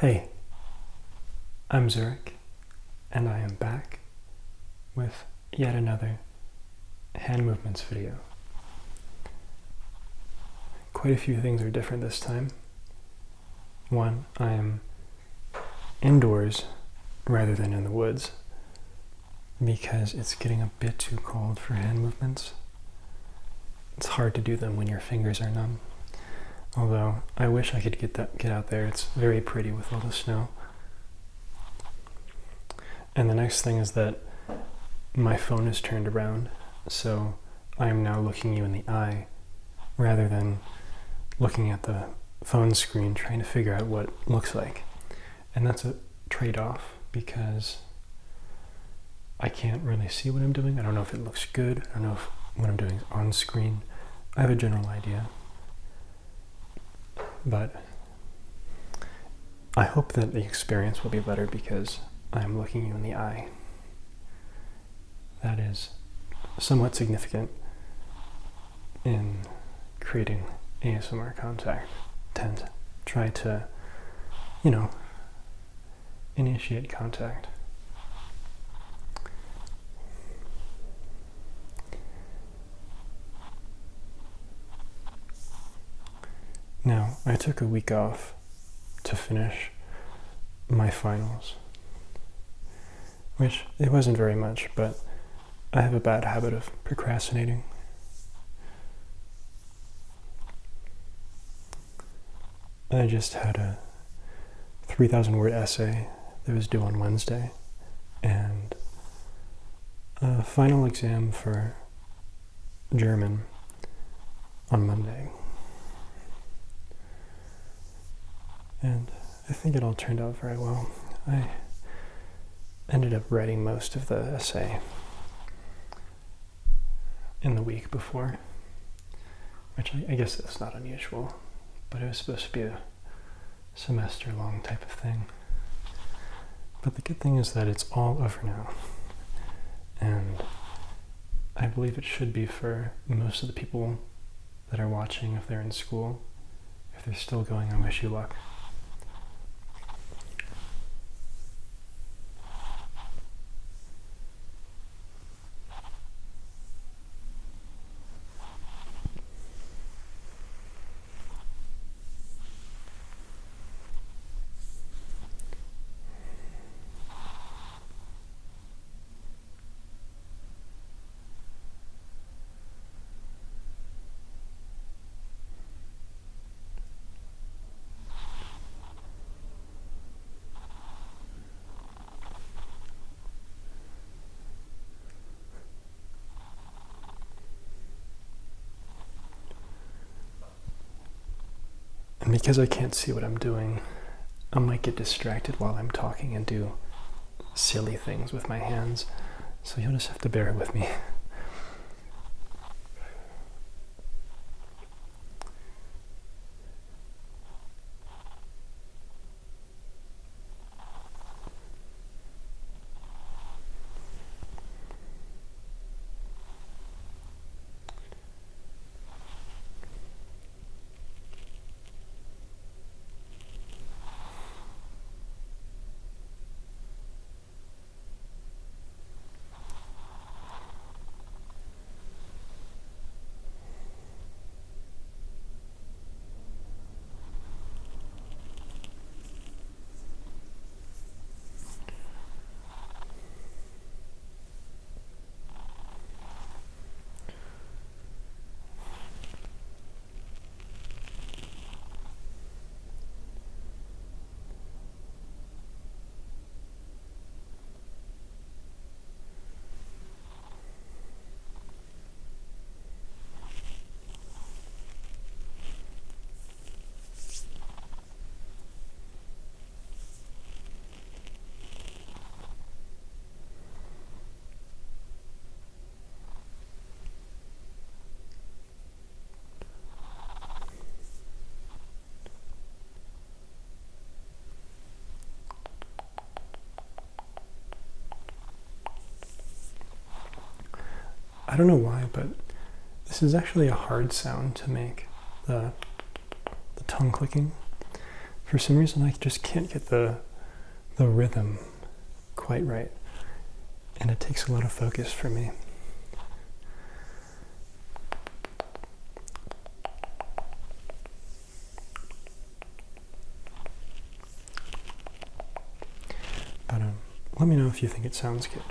Hey, I'm Zurich, and I am back with yet another hand movements video. Quite a few things are different this time. One, I am indoors rather than in the woods because it's getting a bit too cold for hand movements. It's hard to do them when your fingers are numb. Although I wish I could get out there. It's very pretty with all the snow. And the next thing is that my phone is turned around, so I am now looking you in the eye rather than looking at the phone screen trying to figure out what it looks like. And that's a trade-off because I can't really see what I'm doing. I don't know if it looks good. I don't know if what I'm doing is on screen. I have a general idea. But I hope that the experience will be better because I am looking you in the eye. That is somewhat significant in creating ASMR contact. Tend to try to, initiate contact. Now, I took a week off to finish my finals, which it wasn't very much, but I have a bad habit of procrastinating. I just had a 3,000 word essay that was due on Wednesday and a final exam for German on Monday. And I think it all turned out very well. I ended up writing most of the essay in the week before, which I guess that's not unusual, but it was supposed to be a semester-long type of thing. But the good thing is that it's all over now, and I believe it should be for most of the people that are watching if they're in school. If they're still going, I wish you luck. And because I can't see what I'm doing, I might get distracted while I'm talking and do silly things with my hands. So you'll just have to bear with me. I don't know why, but this is actually a hard sound to make, the tongue clicking. for some reason I just can't get the rhythm quite right, and it takes a lot of focus for me. But let me know if you think it sounds good.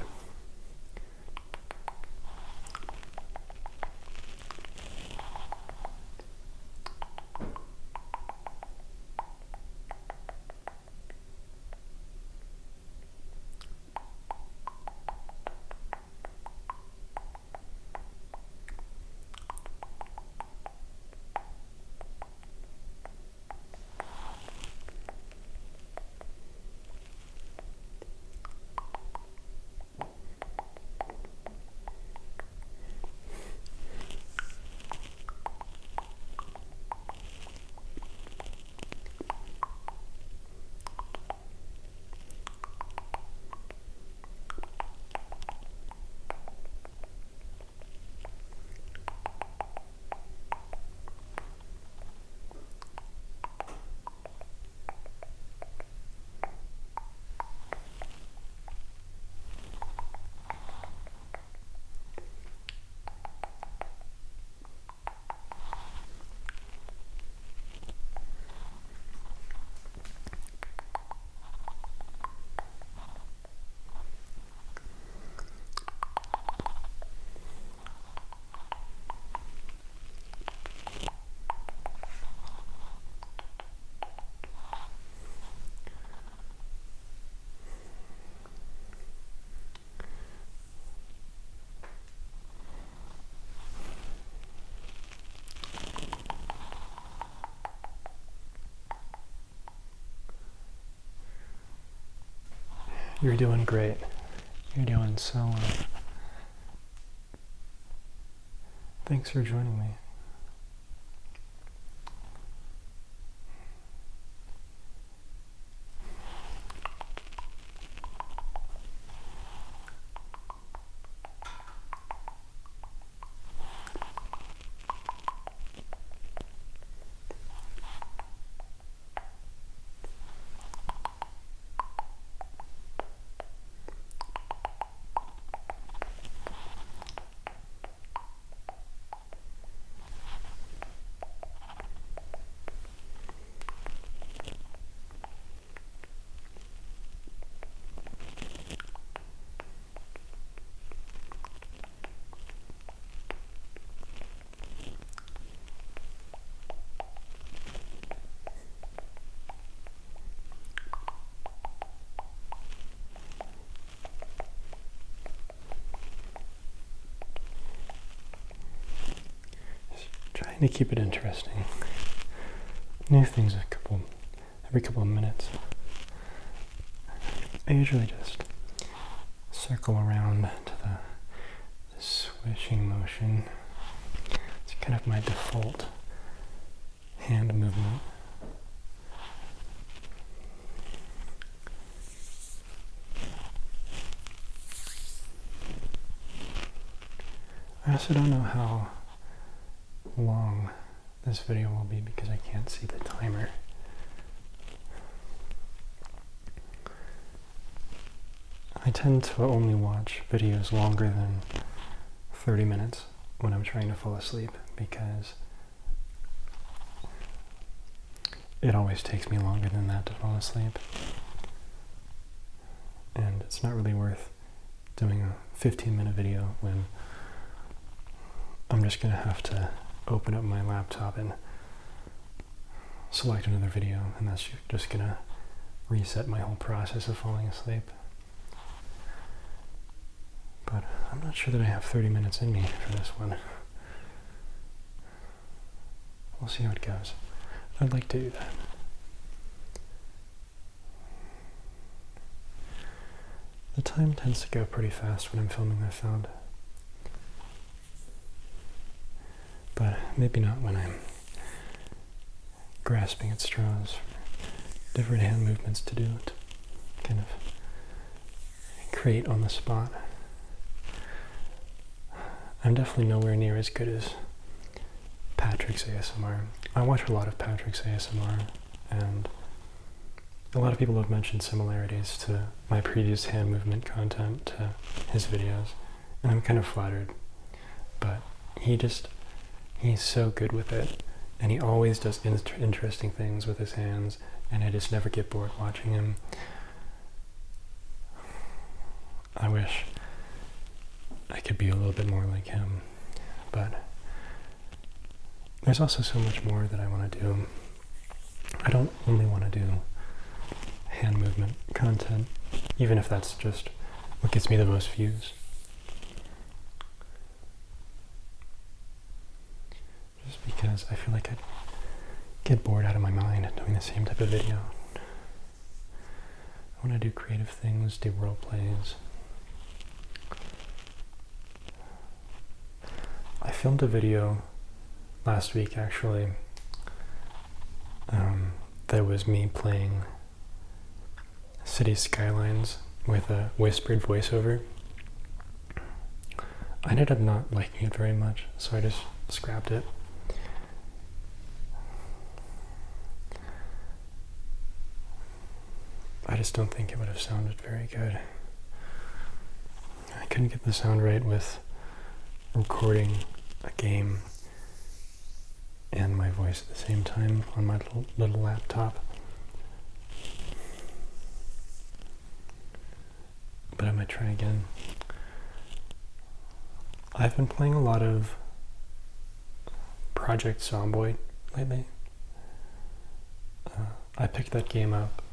You're doing great. You're doing so well. Thanks for joining me. Trying to keep it interesting. New things every couple of minutes. I usually just circle around to the swishing motion. It's kind of my default hand movement. I also don't know how long this video will be because I can't see the timer. I tend to only watch videos longer than 30 minutes when I'm trying to fall asleep because it always takes me longer than that to fall asleep. And it's not really worth doing a 15-minute video when I'm just going to have to open up my laptop and select another video, and that's just going to reset my whole process of falling asleep. But I'm not sure that I have 30 minutes in me for this one. We'll see how it goes. I'd like to do that. The time tends to go pretty fast when I'm filming, I found. But maybe not when I'm grasping at straws for different hand movements to do it. Kind of create on the spot. I'm definitely nowhere near as good as Patrick's ASMR. I watch a lot of Patrick's ASMR, and a lot of people have mentioned similarities to my previous hand movement content to his videos, and I'm kind of flattered. But he's so good with it, and he always does interesting things with his hands, and I just never get bored watching him. I wish I could be a little bit more like him, but there's also so much more that I want to do. I don't only want to do hand movement content, even if that's just what gets me the most views. Just because I feel like I'd get bored out of my mind doing the same type of video. I want to do creative things, do role plays. I filmed a video last week, actually, that was me playing City Skylines with a whispered voiceover. I ended up not liking it very much, so I just scrapped it. I just don't think it would have sounded very good. I couldn't get the sound right with recording a game and my voice at the same time on my little laptop. But I might try again. I've been playing a lot of Project Zomboid lately. I picked that game up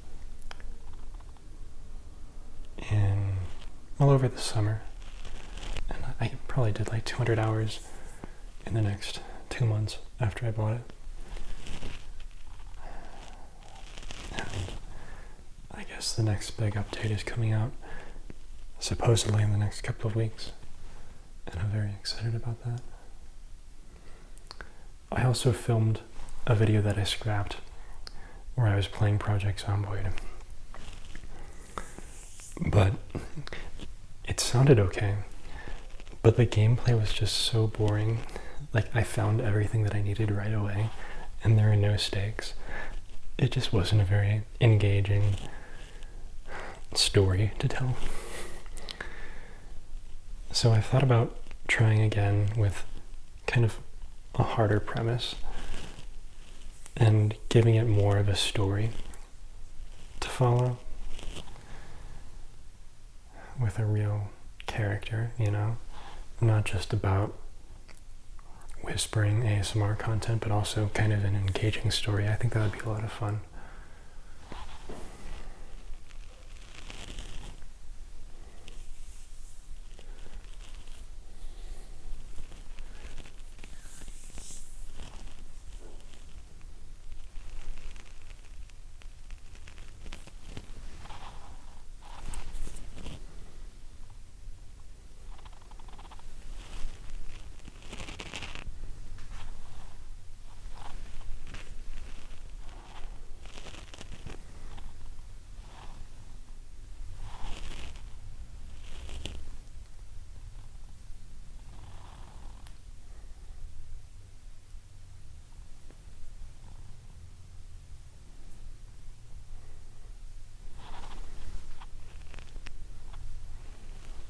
all over the summer, and I probably did like 200 hours in the next 2 months after I bought it. And I guess the next big update is coming out supposedly in the next couple of weeks, and I'm very excited about that. I also filmed a video that I scrapped where I was playing Project Zomboid, but it sounded okay, but the gameplay was just so boring. Like, I found everything that I needed right away, and there are no stakes. It just wasn't a very engaging story to tell. So I thought about trying again with kind of a harder premise and giving it more of a story to follow with a real character, you know? Not just about whispering ASMR content, but also kind of an engaging story. I think that would be a lot of fun.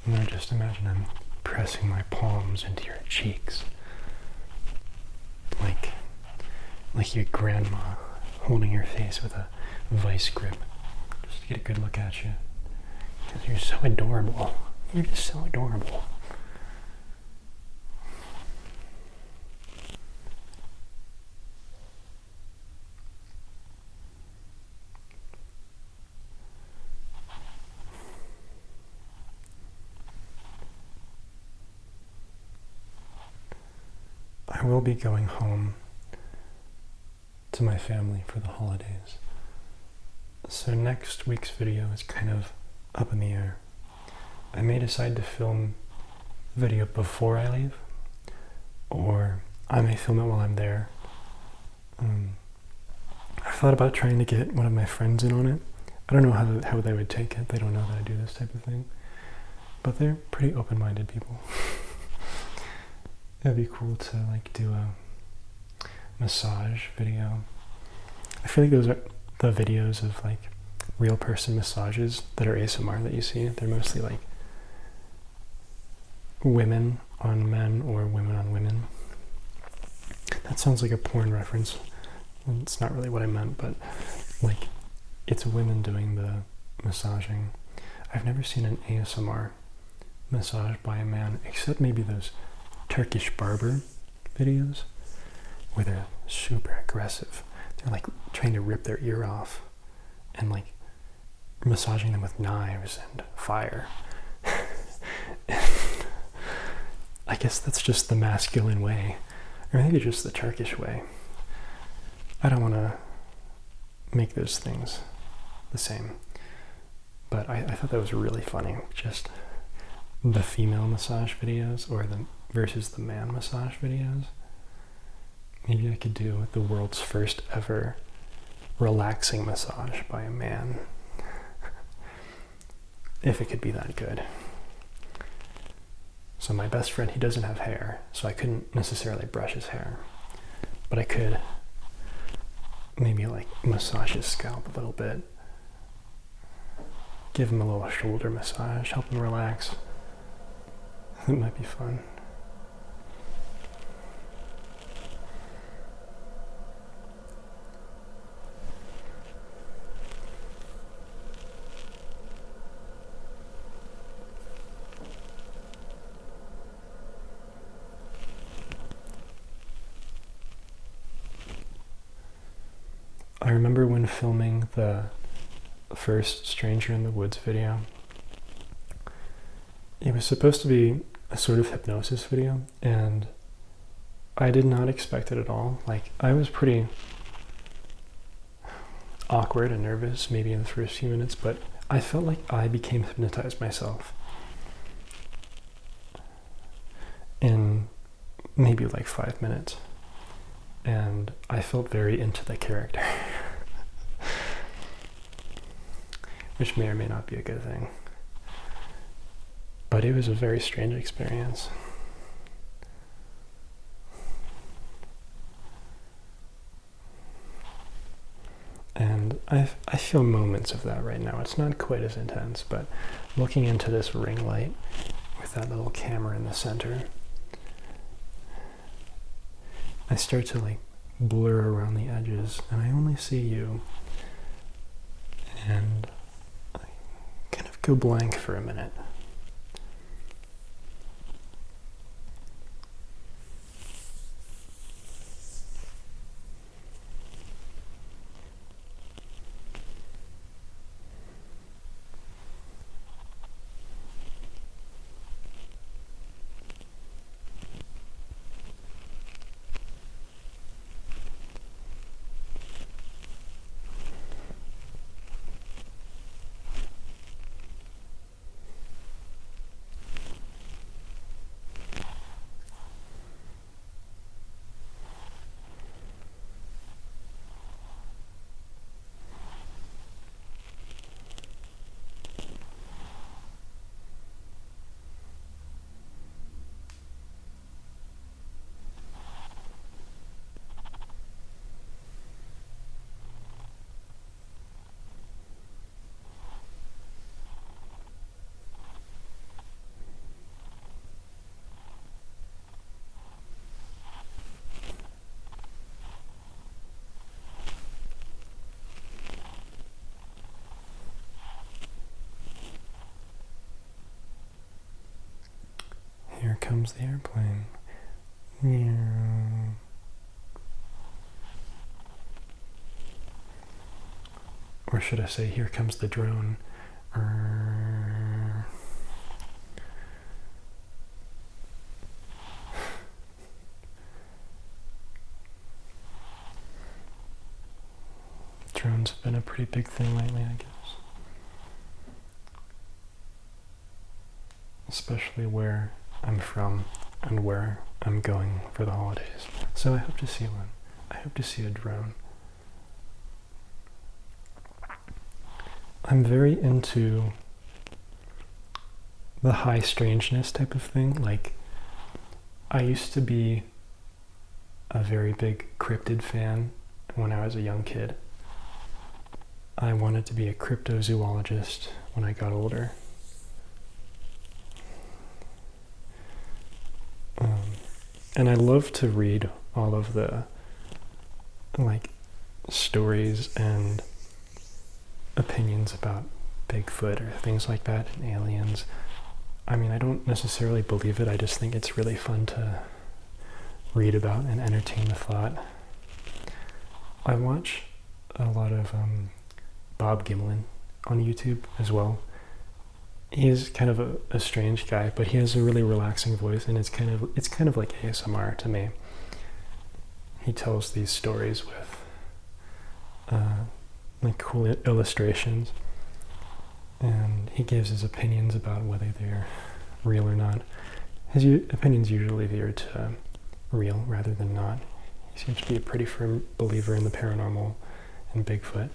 Now just imagine I'm pressing my palms into your cheeks, like your grandma holding your face with a vice grip, just to get a good look at you. Because you're so adorable. You're just so adorable. I will be going home to my family for the holidays. So next week's video is kind of up in the air. I may decide to film the video before I leave, or I may film it while I'm there. I thought about trying to get one of my friends in on it. I don't know how they would take it. They don't know that I do this type of thing. But they're pretty open-minded people. It'd be cool to like do a massage video. I feel like those are the videos of like real person massages that are ASMR that you see, they're mostly like women on men or women on women. That sounds like a porn reference. It's not really what I meant, but like it's women doing the massaging. I've never seen an ASMR massage by a man, except maybe those Turkish barber videos where they're super aggressive. They're like trying to rip their ear off and like massaging them with knives and fire. I guess that's just the masculine way, or maybe just the Turkish way. I don't want to make those things the same, but I thought that was really funny. Just the female massage videos or the versus the man massage videos. Maybe I could do the world's first ever relaxing massage by a man. If it could be that good. So my best friend, he doesn't have hair, so I couldn't necessarily brush his hair, but I could maybe like massage his scalp a little bit, give him a little shoulder massage, help him relax. It might be fun. I remember when filming the first Stranger in the Woods video, it was supposed to be a sort of hypnosis video, and I did not expect it at all. Like, I was pretty awkward and nervous maybe in the first few minutes, but I felt like I became hypnotized myself in maybe like 5 minutes. And I felt very into the character, which may or may not be a good thing. But it was a very strange experience. And I feel moments of that right now. It's not quite as intense, but looking into this ring light with that little camera in the center, I start to like blur around the edges and I only see you, and I kind of go blank for a minute. Here comes the airplane. Or should I say, here comes the drone. Drones have been a pretty big thing lately, I guess. Especially where I'm from and where I'm going for the holidays. So I hope to see one. I hope to see a drone. I'm very into the high strangeness type of thing. Like, I used to be a very big cryptid fan when I was a young kid. I wanted to be a cryptozoologist when I got older. And I love to read all of the like stories and opinions about Bigfoot or things like that and aliens. I mean, I don't necessarily believe it. I just think it's really fun to read about and entertain the thought. I watch a lot of Bob Gimlin on YouTube as well. He's kind of a strange guy, but he has a really relaxing voice, and it's kind of like ASMR to me. He tells these stories with like cool illustrations, and he gives his opinions about whether they're real or not. His opinions usually veer to real rather than not. He seems to be a pretty firm believer in the paranormal and Bigfoot.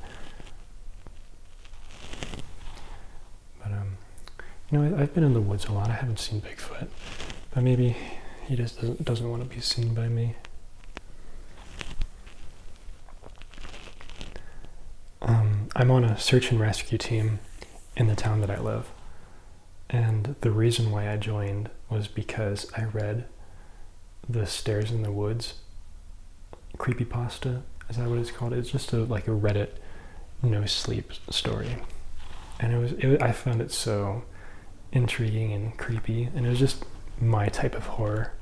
But I've been in the woods a lot. I haven't seen Bigfoot, but maybe he just doesn't want to be seen by me. I'm on a search and rescue team in the town that I live, and the reason why I joined was because I read the Stairs in the Woods creepypasta. Is that what it's called? It's just like a Reddit no sleep story, and I found it so intriguing and creepy, and it was just my type of horror,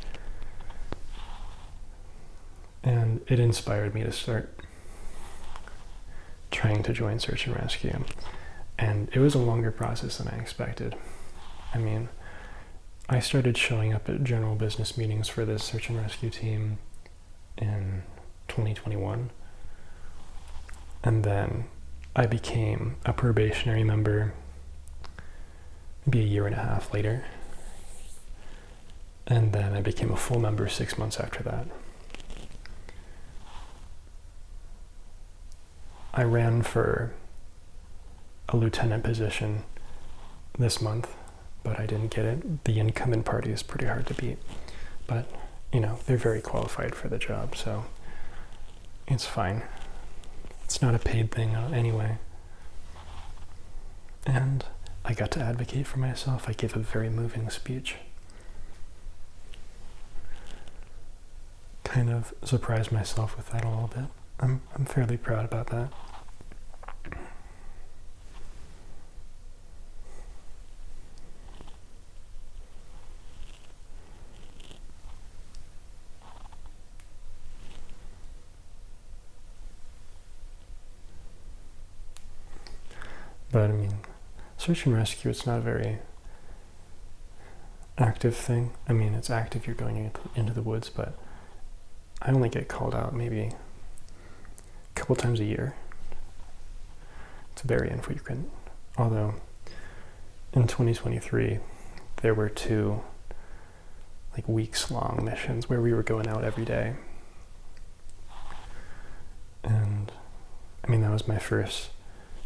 and it inspired me to start trying to join search and rescue. And it was a longer process than I expected. I mean, I started showing up at general business meetings for this search and rescue team in 2021, and then I became a probationary member maybe a year and a half later, and then I became a full member 6 months after that. I ran for a lieutenant position this month, but I didn't get it. The incumbent party is pretty hard to beat, but they're very qualified for the job, so it's fine. It's not a paid thing anyway. And I got to advocate for myself. I gave a very moving speech. Kind of surprised myself with that a little bit. I'm fairly proud about that. But I mean, search and rescue, it's not a very active thing. I mean, it's active, you're going into the woods, but I only get called out maybe a couple times a year. It's very infrequent. Although, in 2023, there were 2 weeks-long missions where we were going out every day. And, I mean, that was my first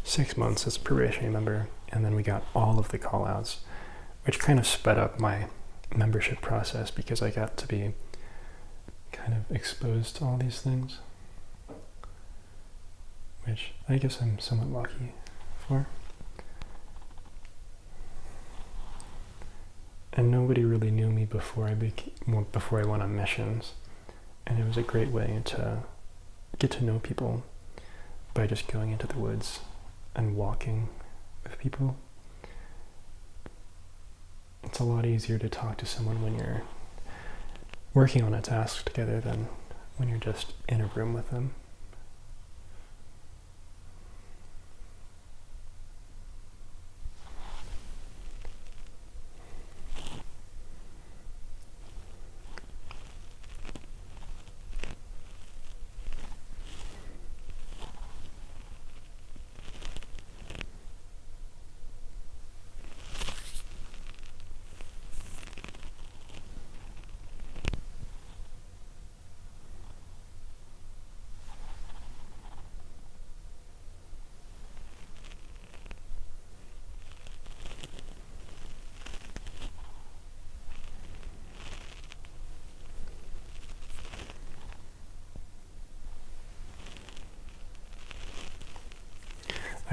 6 months as a probationary member, and then we got all of the call-outs, which kind of sped up my membership process because I got to be kind of exposed to all these things, which I guess I'm somewhat lucky for. And nobody really knew me before I went on missions, and it was a great way to get to know people by just going into the woods and walking with people. It's a lot easier to talk to someone when you're working on a task together than when you're just in a room with them.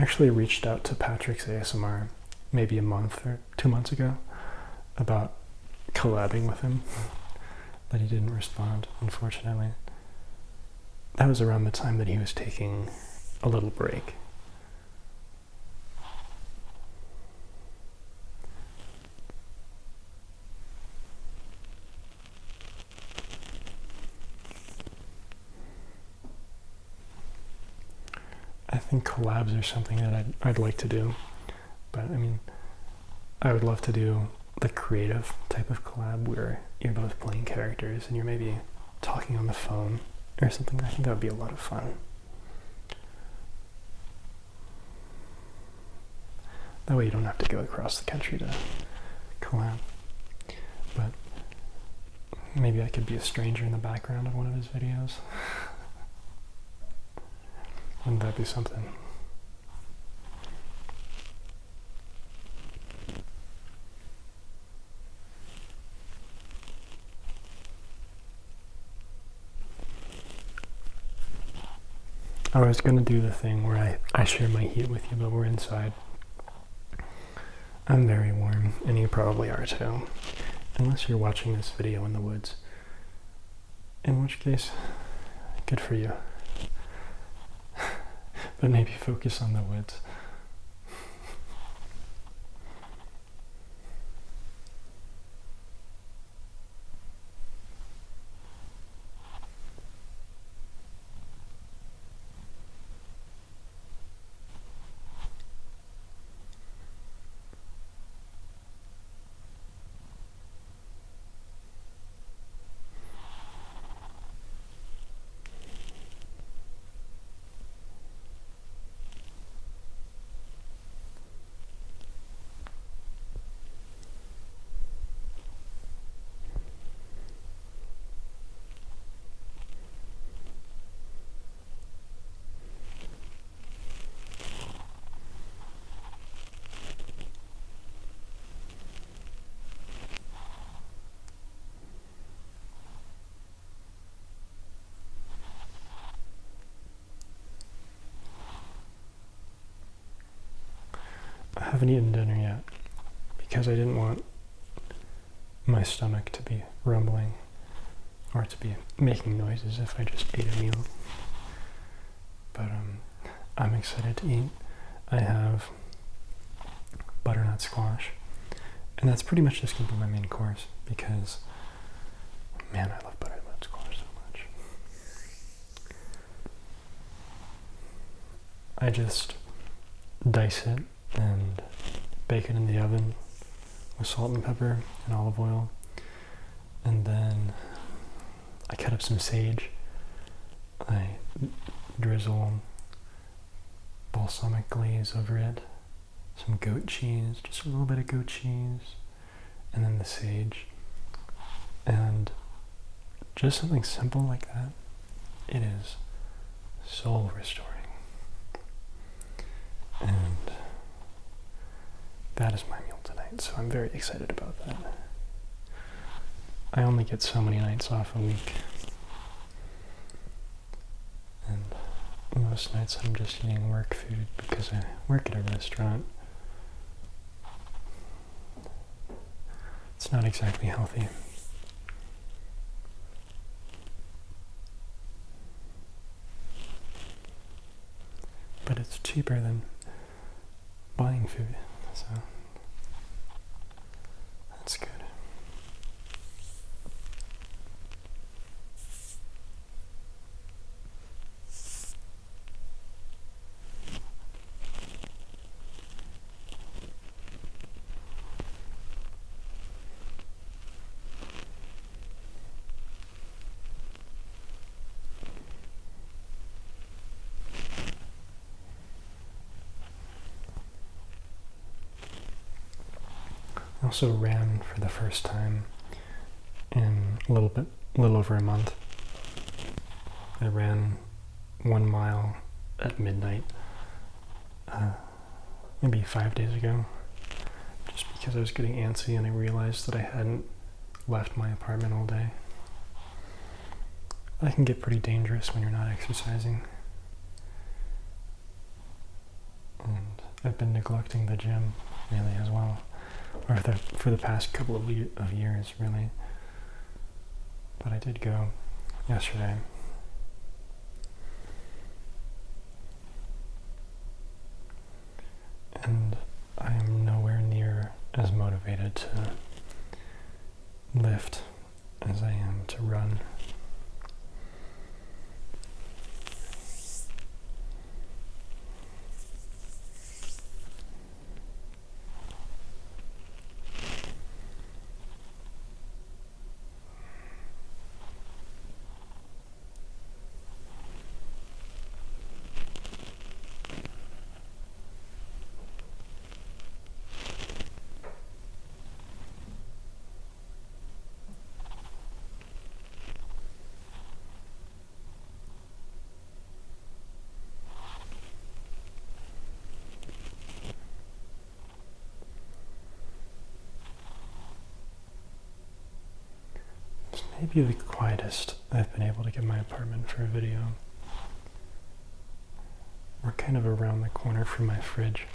actually reached out to Patrick's ASMR maybe a month or 2 months ago about collabing with him, but he didn't respond, unfortunately. That was around the time that he was taking a little break. I think collabs are something that I'd like to do, but I mean, I would love to do the creative type of collab where you're both playing characters and you're maybe talking on the phone or something. I think that would be a lot of fun. That way you don't have to go across the country to collab. But maybe I could be a stranger in the background of one of his videos. Wouldn't that be something? I was going to do the thing where I share my heat with you, but we're inside. I'm very warm, and you probably are too. Unless you're watching this video in the woods. In which case, good for you. But maybe focus on the woods. I haven't eaten dinner yet because I didn't want my stomach to be rumbling or to be making noises if I just ate a meal. But I'm excited to eat. I have butternut squash, and that's pretty much just going to be my main course because, man, I love butternut squash so much. I just dice it and bake it in the oven with salt and pepper and olive oil, and then I cut up some sage. I drizzle balsamic glaze over it, some goat cheese, just a little bit of goat cheese, and then the sage, and just something simple like that. It is soul restoring, and that is my meal tonight, so I'm very excited about that. I only get so many nights off a week, and most nights I'm just eating work food because I work at a restaurant. It's not exactly healthy. But it's cheaper than buying food, so that's good. I also ran for the first time in a little over a month. I ran 1 mile at midnight, maybe 5 days ago, just because I was getting antsy and I realized that I hadn't left my apartment all day. That can get pretty dangerous when you're not exercising. I've been neglecting the gym really as well, or for the past couple of years really. But I did go yesterday. And I am nowhere near as motivated to lift as I am to run. Maybe the quietest I've been able to get my apartment for a video. We're kind of around the corner from my fridge,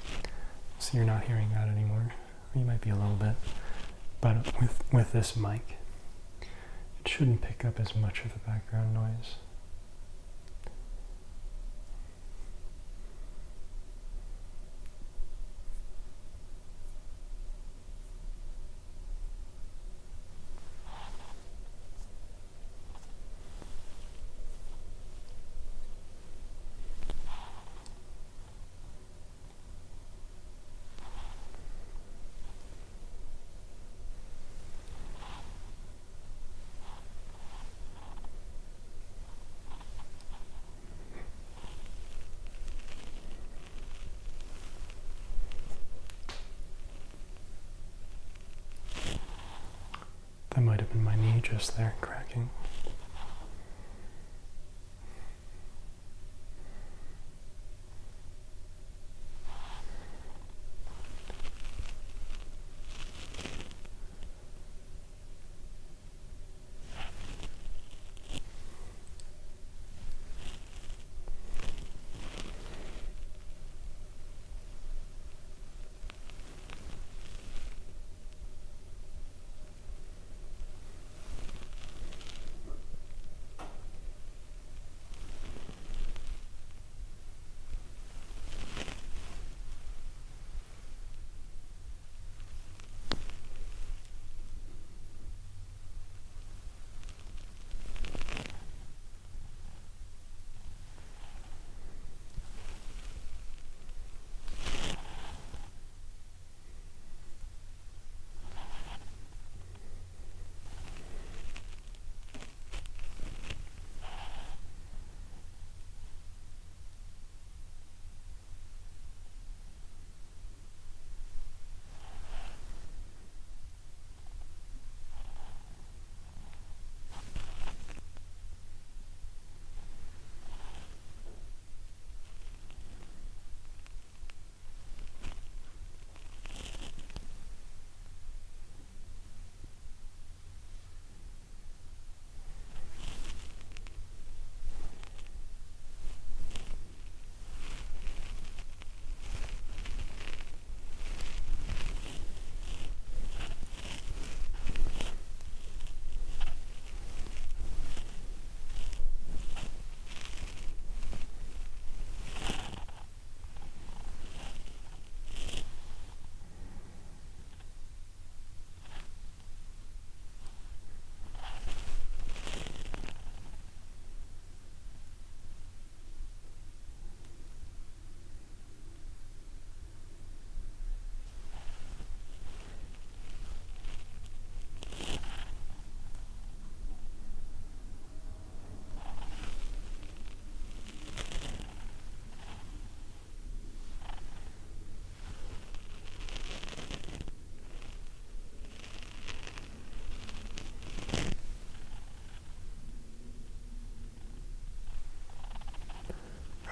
so you're not hearing that anymore. You might be a little bit, but with this mic, it shouldn't pick up as much of the background noise. That might have been my knee just there cracking.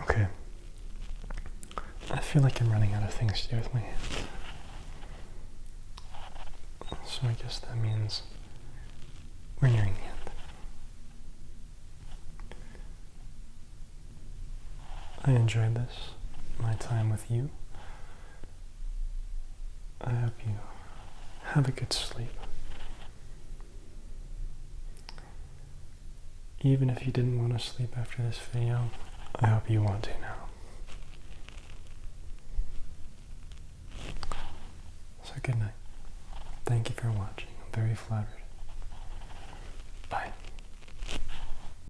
Okay. I feel like I'm running out of things to do with my hands. So I guess that means we're nearing the end. I enjoyed this, my time with you, I hope you have a good sleep. Even if you didn't want to sleep after this video, I hope you want to now. So good night. Thank you for watching. I'm very flattered.